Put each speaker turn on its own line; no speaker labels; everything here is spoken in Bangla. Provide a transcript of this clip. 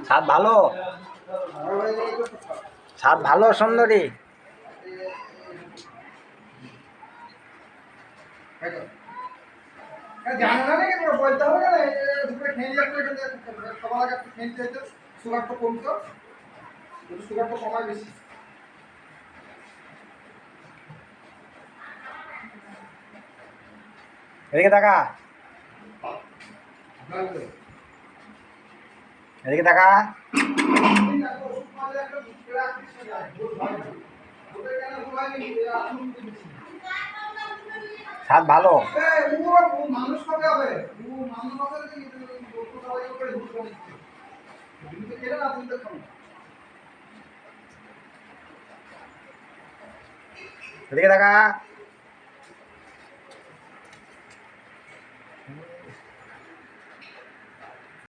স্বাদ ভালো, স্বাদ ভালো সুন্দরী।
জানে না নাকি তোমরা বলতে হবে না দুপুরে খেয়ে যাচ্ছে সবার আগে খেয়ে যাচ্ছে সুগারটা কমতো সুগারটা কমায় বেশি
এদিকে তাকা, এদিকে তাকা। স্বাদ ভালো।
মানুষ কবে হবে
এদিকে তাকা।